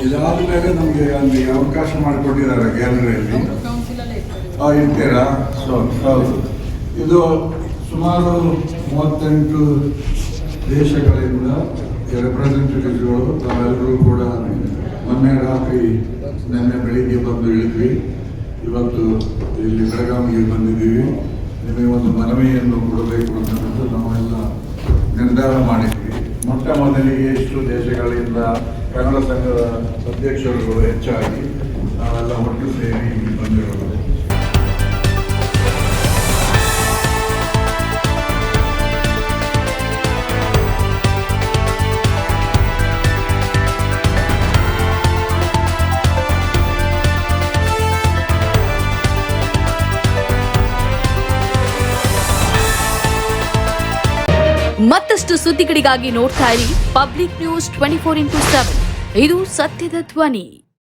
ಇದಾದ ಮೇಲೆ ನಮಗೆ ಅಲ್ಲಿ ಅವಕಾಶ ಮಾಡಿಕೊಟ್ಟಿದ್ದಾರೆ ಗ್ಯಾಲರಿಯಲ್ಲಿ ಇರ್ತೀರಾ. ಹೌದು, ಇದು ಸುಮಾರು 38 ದೇಶಗಳಿಂದ ರೆಪ್ರೆಸೆಂಟೇಟಿವ್ಸ್ಗಳು ನಾವೆಲ್ಲರೂ ಕೂಡ ಮೊನ್ನೆ ರಾತ್ರಿ ನಿನ್ನೆ ಬೆಳಿಗ್ಗೆ ಬಂದು ಇಳಿದ್ವಿ. ಇವತ್ತು ಇಲ್ಲಿ ಬೆಳಗಾವಿಗೆ ಬಂದಿದ್ದೀವಿ. ನಿಮಗೆ ಒಂದು ಮನವಿಯನ್ನು ಕೊಡಬೇಕು ಅಂತ ನಾವೆಲ್ಲ ನಿರ್ಧಾರ ಮಾಡಿದ್ವಿ. ಮೊಟ್ಟ ಮೊದಲಿಗೆ ಇಷ್ಟು ದೇಶಗಳಿಂದ ಕನ್ನಡ ಸಂಘದ ಅಧ್ಯಕ್ಷರುಗಳು ಹೆಚ್ಚಾಗಿ ನಾವೆಲ್ಲ ಒಟ್ಟು ಸೇರಿ ಇಲ್ಲಿ ಬಂದಿರೋದು. ಮತ್ತಷ್ಟು ಸುದ್ದಿಗಳಿಗಾಗಿ ನೋಡ್ತಾ ಇರಿ ಪಬ್ಲಿಕ್ ನ್ಯೂಸ್ 24x7. ಇದು ಸತ್ಯದ ಧ್ವನಿ.